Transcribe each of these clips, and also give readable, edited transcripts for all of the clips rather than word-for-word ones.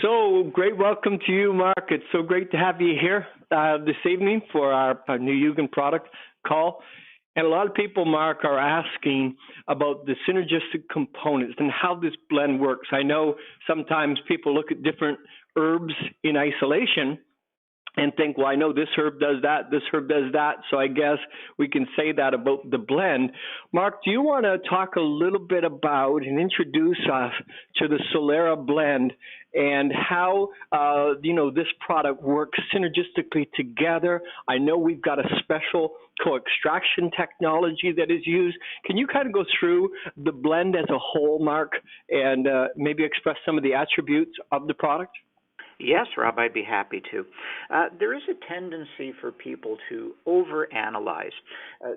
So great welcome to you, Mark. It's so great to have you here this evening for our new Yugen product call. And a lot of people, Mark, are asking about the synergistic components and how this blend works. I know sometimes people look at different herbs in isolation and think, well, I know this herb does that, this herb does that, so I guess we can say that about the blend. Mark, do you want to talk a little bit about and introduce us to the Solera blend and how, this product works synergistically together? I know we've got a special co-extraction technology that is used. Can you kind of go through the blend as a whole, Mark, and maybe express some of the attributes of the product? Yes, Rob, I'd be happy to. There is a tendency for people to overanalyze.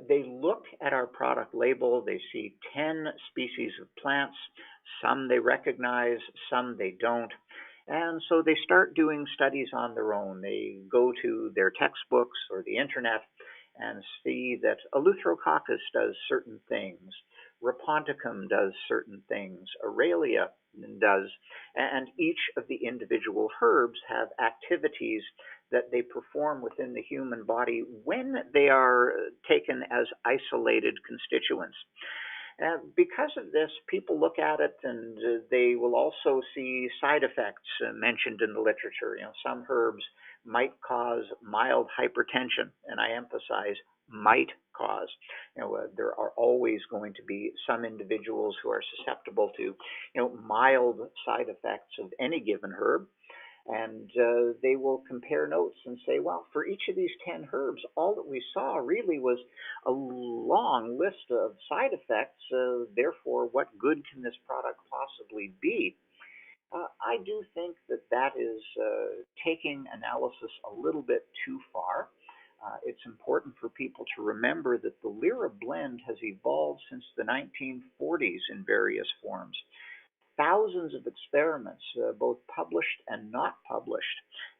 They look at our product label, they see 10 species of plants, some they recognize, some they don't, and so they start doing studies on their own. They go to their textbooks or the internet and see that Eleutherococcus does certain things, Raponticum does certain things, Aurelia does, and each of the individual herbs have activities that they perform within the human body when they are taken as isolated constituents. Because of this, people look at it and they will also see side effects mentioned in the literature. Some herbs might cause mild hypertension, and I emphasize might cause. There are always going to be some individuals who are susceptible to, mild side effects of any given herb. And they will compare notes and say, well, for each of these 10 herbs, all that we saw really was a long list of side effects. Therefore, what good can this product possibly be? I do think that is taking analysis a little bit too far. It's important for people to remember that the Lyra blend has evolved since the 1940s in various forms. Thousands of experiments, both published and not published.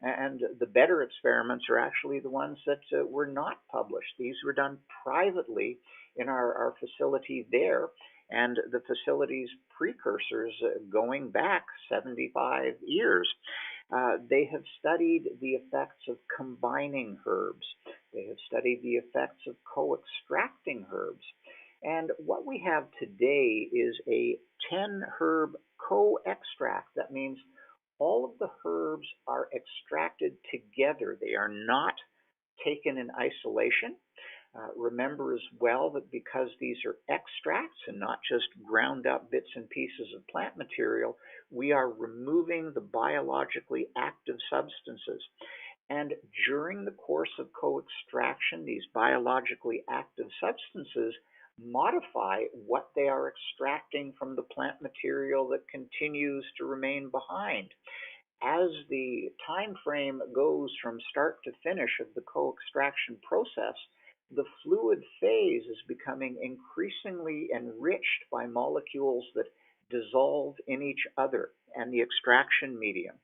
And the better experiments are actually the ones that were not published. These were done privately in our facility there, and the facility's precursors going back 75 years. They have studied the effects of combining herbs. They have studied the effects of co-extracting herbs. And what we have today is a 10-herb co-extract. That means all of the herbs are extracted together. They are not taken in isolation. Remember as well that because these are extracts and not just ground up bits and pieces of plant material, we are removing the biologically active substances. And during the course of co-extraction, these biologically active substances modify what they are extracting from the plant material that continues to remain behind. As the time frame goes from start to finish of the co-extraction process, the fluid phase is becoming increasingly enriched by molecules that dissolve in each other and the extraction medium.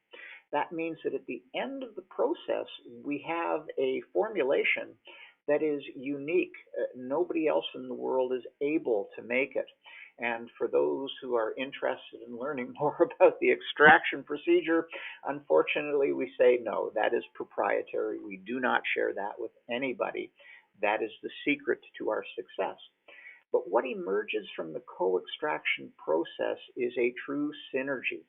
That means that at the end of the process, we have a formulation that is unique. Nobody else in the world is able to make it. And for those who are interested in learning more about the extraction procedure, unfortunately, we say no, that is proprietary. We do not share that with anybody. That is the secret to our success. But what emerges from the co-extraction process is a true synergy.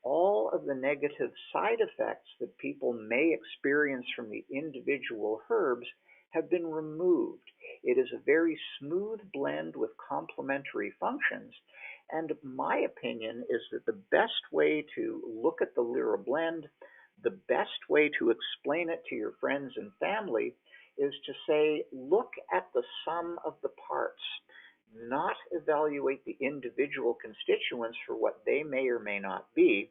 All of the negative side effects that people may experience from the individual herbs have been removed. It is a very smooth blend with complementary functions. And my opinion is that the best way to look at the Lyra blend, the best way to explain it to your friends and family is to say, look at the sum of the parts, not evaluate the individual constituents for what they may or may not be,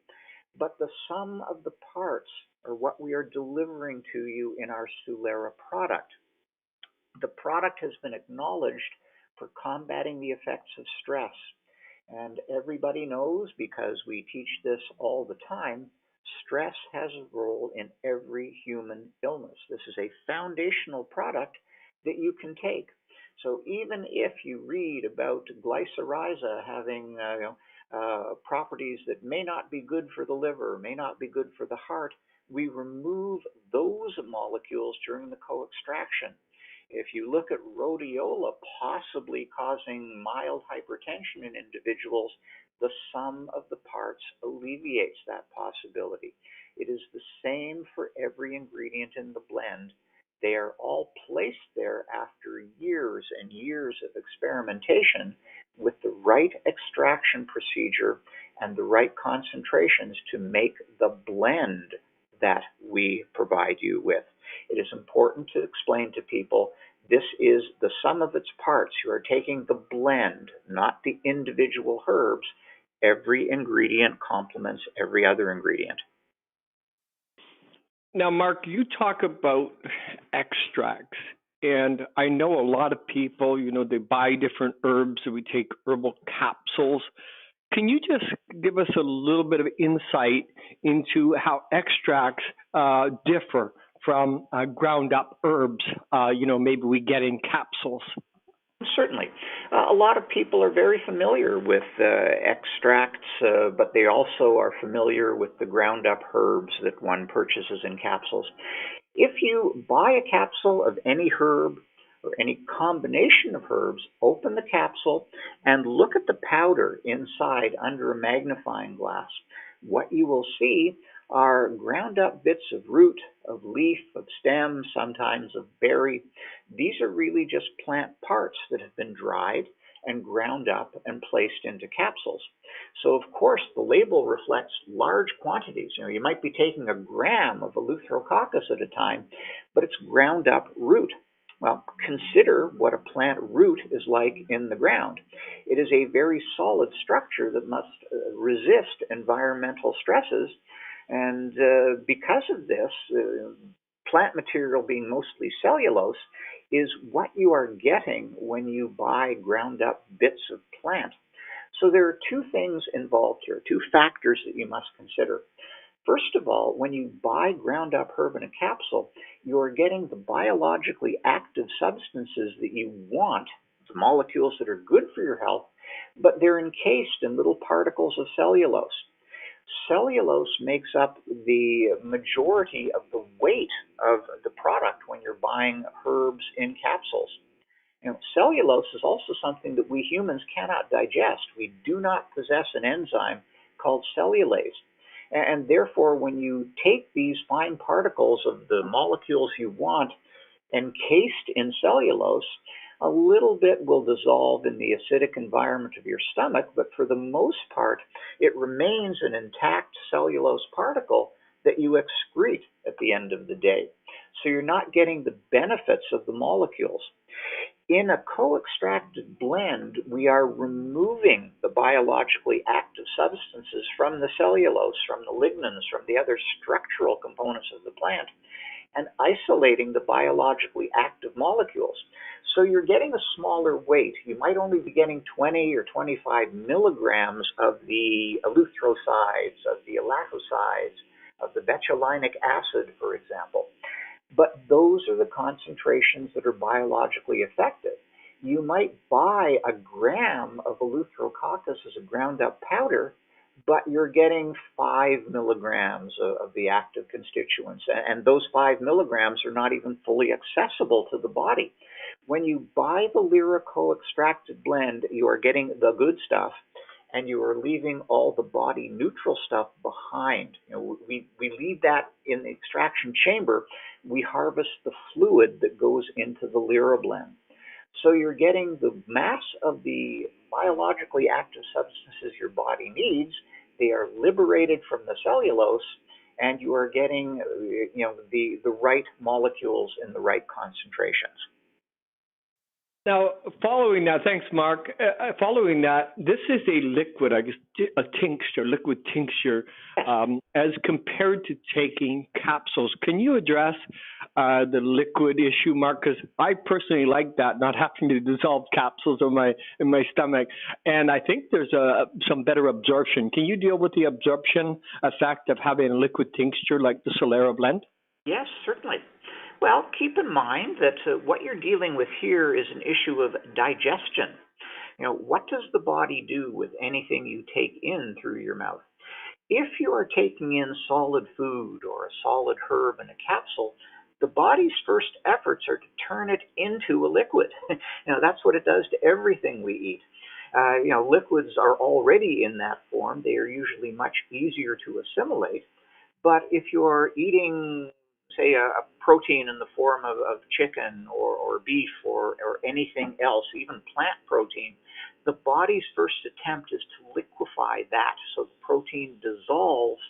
but the sum of the parts are what we are delivering to you in our Solera product. The product has been acknowledged for combating the effects of stress. And everybody knows, because we teach this all the time, stress has a role in every human illness. This is a foundational product that you can take. So even if you read about glycyrrhiza having properties that may not be good for the liver, may not be good for the heart, we remove those molecules during the co-extraction. If you look at rhodiola possibly causing mild hypertension in individuals, the sum of the parts alleviates that possibility. It is the same for every ingredient in the blend. They are all placed there after years and years of experimentation with the right extraction procedure and the right concentrations to make the blend that we provide you with. It is important to explain to people this is the sum of its parts. You are taking the blend, not the individual herbs. Every ingredient complements every other ingredient. Now, Mark, you talk about extracts, and I know a lot of people, they buy different herbs, and we take herbal capsules. Can you just give us a little bit of insight into how extracts differ from ground up herbs, maybe we get in capsules? Certainly. A lot of people are very familiar with extracts, but they also are familiar with the ground up herbs that one purchases in capsules. If you buy a capsule of any herb or any combination of herbs, open the capsule and look at the powder inside under a magnifying glass. What you will see are ground up bits of root, of leaf, of stem, sometimes of berry. These are really just plant parts that have been dried and ground up and placed into capsules. So, of course, the label reflects large quantities. You might be taking a gram of Eleutherococcus at a time, but it's ground up root. Well, consider what a plant root is like in the ground. It is a very solid structure that must resist environmental stresses. And because of this, plant material being mostly cellulose is what you are getting when you buy ground up bits of plant. So there are two things involved here, two factors that you must consider. First of all, when you buy ground up herb in a capsule, you're getting the biologically active substances that you want, the molecules that are good for your health, but they're encased in little particles of cellulose. Cellulose makes up the majority of the weight of the product when you're buying herbs in capsules. Cellulose is also something that we humans cannot digest. We do not possess an enzyme called cellulase. And therefore, when you take these fine particles of the molecules you want encased in cellulose, a little bit will dissolve in the acidic environment of your stomach, but for the most part, it remains an intact cellulose particle that you excrete at the end of the day. So you're not getting the benefits of the molecules. In a co-extracted blend, we are removing the biologically active substances from the cellulose, from the lignans, from the other structural components of the plant, and isolating the biologically active molecules. So you're getting a smaller weight. You might only be getting 20 or 25 milligrams of the eleutherosides, of the elacosides, of the betulinic acid, for example. But those are the concentrations that are biologically effective. You might buy a gram of Eleutherococcus as a ground up powder, but you're getting 5 milligrams of the active constituents. And those 5 milligrams are not even fully accessible to the body. When you buy the Lyra co-extracted blend, you are getting the good stuff, and you are leaving all the body neutral stuff behind. We leave that in the extraction chamber. We harvest the fluid that goes into the Lyra blend. So you're getting the mass of the biologically active substances your body needs. They are liberated from the cellulose, and you are getting the right molecules in the right concentrations. Now, following that, thanks, Mark. Following that, this is a liquid, I guess, a tincture, liquid tincture, as compared to taking capsules. Can you address the liquid issue, Mark? Because I personally like that, not having to dissolve capsules in my stomach, and I think there's some better absorption. Can you deal with the absorption effect of having a liquid tincture like the Solera blend? Yes, certainly. Well, keep in mind that what you're dealing with here is an issue of digestion. What does the body do with anything you take in through your mouth? If you are taking in solid food or a solid herb in a capsule, the body's first efforts are to turn it into a liquid. That's what it does to everything we eat. Liquids are already in that form. They are usually much easier to assimilate. But if you're eating, say, a protein in the form of chicken or beef or anything else, even plant protein, the body's first attempt is to liquefy that so the protein dissolves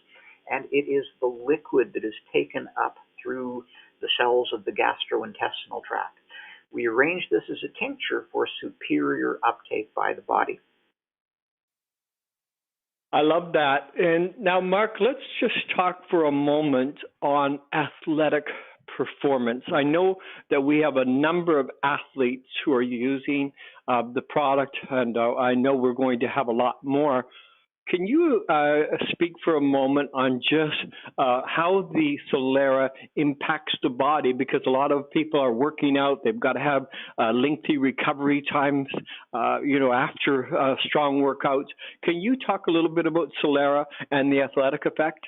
and it is the liquid that is taken up through the cells of the gastrointestinal tract. We arrange this as a tincture for superior uptake by the body. I love that. And now, Mark, let's just talk for a moment on athletic performance. I know that we have a number of athletes who are using the product, and I know we're going to have a lot more. Can you speak for a moment on just how the Solera impacts the body? Because a lot of people are working out; they've got to have lengthy recovery times, after strong workouts. Can you talk a little bit about Solera and the athletic effect?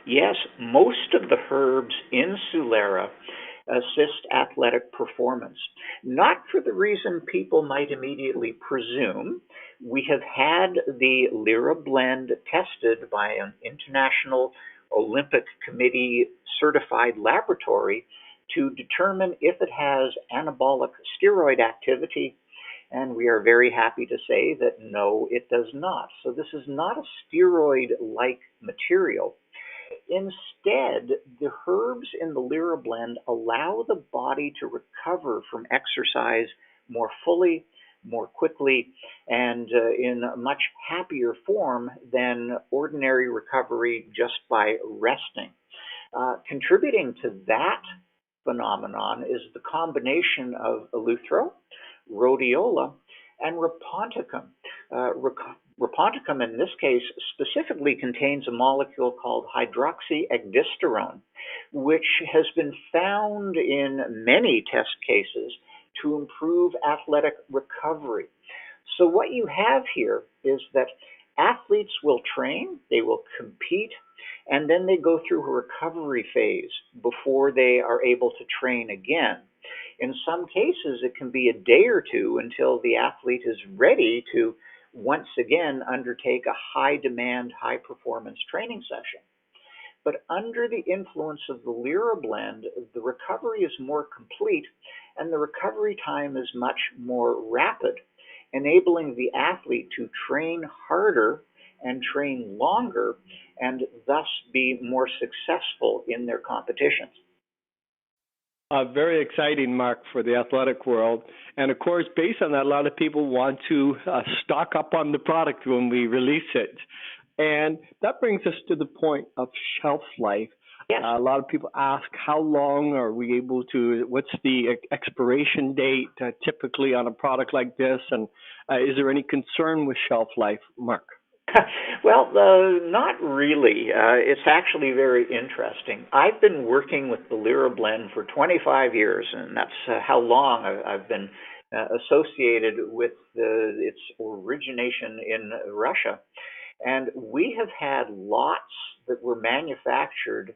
Yes, most of the herbs in Solera assist athletic performance. Not for the reason people might immediately presume. We have had the Lyra blend tested by an International Olympic Committee certified laboratory to determine if it has anabolic steroid activity, and we are very happy to say that no, it does not. So this is not a steroid-like material. Instead, the herbs in the Lyra blend allow the body to recover from exercise more fully, more quickly, and in a much happier form than ordinary recovery just by resting. Contributing to that phenomenon is the combination of eleuthero, rhodiola, and raponticum. Raponticum, in this case, specifically contains a molecule called hydroxyegdysterone, which has been found in many test cases to improve athletic recovery. So what you have here is that athletes will train, they will compete, and then they go through a recovery phase before they are able to train again. In some cases, it can be a day or two until the athlete is ready to once again undertake a high demand, high performance training session. But under the influence of the Lyra blend, the recovery is more complete and the recovery time is much more rapid, enabling the athlete to train harder and train longer and thus be more successful in their competitions. Very exciting, Mark, for the athletic world. And of course, based on that, a lot of people want to stock up on the product when we release it. And that brings us to the point of shelf life. Yes. A lot of people ask, how long are we able to, what's the expiration date typically on a product like this? And is there any concern with shelf life, Mark? Well, not really. It's actually very interesting. I've been working with the Lyra blend for 25 years, and that's how long I've been associated with its origination in Russia. And we have had lots that were manufactured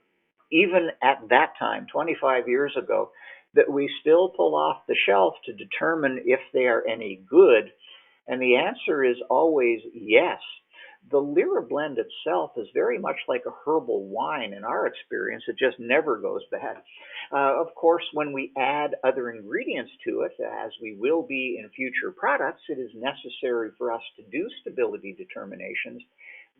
even at that time, 25 years ago, that we still pull off the shelf to determine if they are any good. And the answer is always yes. The Lyra blend itself is very much like a herbal wine in our experience. It just never goes bad. Of course, when we add other ingredients to it, as we will be in future products, it is necessary for us to do stability determinations.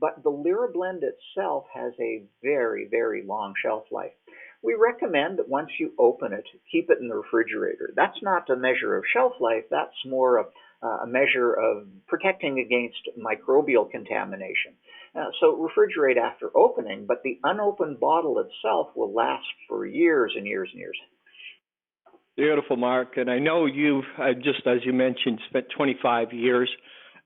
But the Lyra blend itself has a very, very long shelf life. We recommend that once you open it, keep it in the refrigerator. That's not a measure of shelf life. That's more of a measure of protecting against microbial contamination. So refrigerate after opening, but the unopened bottle itself will last for years and years and years. Beautiful, Mark. And I know you've, just as you mentioned, spent 25 years.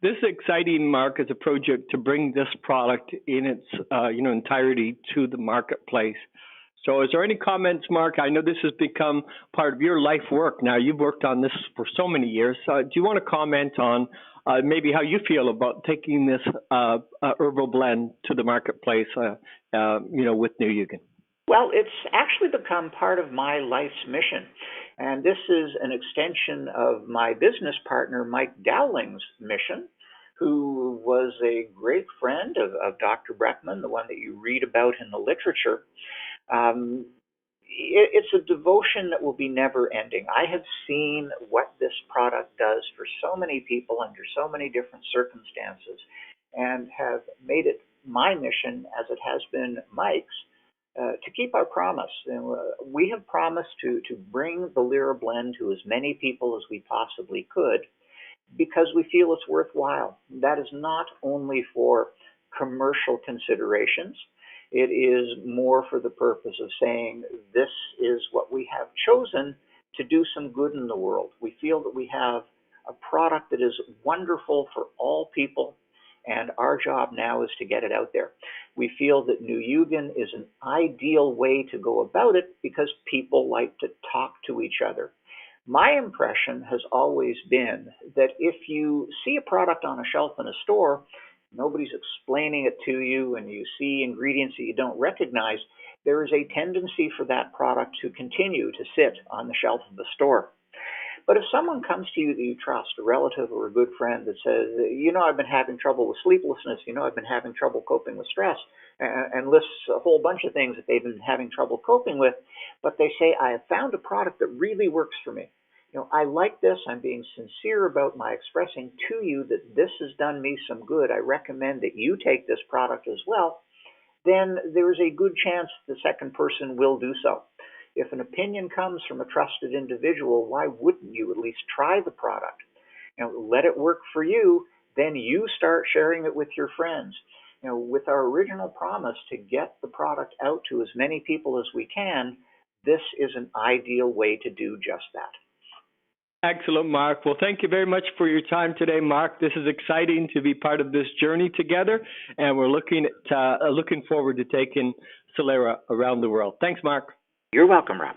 This is exciting, Mark, as a project to bring this product in its entirety to the marketplace. So is there any comments, Mark? I know this has become part of your life work now. You've worked on this for so many years. Do you want to comment on maybe how you feel about taking this herbal blend to the marketplace, with New Yugen. Well, it's actually become part of my life's mission. And this is an extension of my business partner, Mike Dowling's mission, who was a great friend of Dr. Breckman, the one that you read about in the literature. Um, it's a devotion that will be never ending. I have seen what this product does for so many people under so many different circumstances and have made it my mission, as it has been Mike's, to keep our promise. And, we have promised to bring the Lyra blend to as many people as we possibly could because we feel it's worthwhile. That is not only for commercial considerations. It is more for the purpose of saying this is what we have chosen to do some good in the world. We feel that we have a product that is wonderful for all people, and our job now is to get it out there. We feel that New Yugen is an ideal way to go about it because people like to talk to each other. My impression has always been that if you see a product on a shelf in a store, nobody's explaining it to you, and you see ingredients that you don't recognize, there is a tendency for that product to continue to sit on the shelf of the store. But if someone comes to you that you trust, a relative or a good friend that says, I've been having trouble with sleeplessness, I've been having trouble coping with stress, and lists a whole bunch of things that they've been having trouble coping with, but they say, I have found a product that really works for me. I like this. I'm being sincere about my expressing to you that this has done me some good. I recommend that you take this product as well. Then there's a good chance the second person will do so. If an opinion comes from a trusted individual, why wouldn't you at least try the product? Let it work for you, then you start sharing it with your friends. With our original promise to get the product out to as many people as we can, this is an ideal way to do just that. Excellent, Mark. Well, thank you very much for your time today, Mark. This is exciting to be part of this journey together, and we're looking forward to taking Solera around the world. Thanks, Mark. You're welcome, Rob.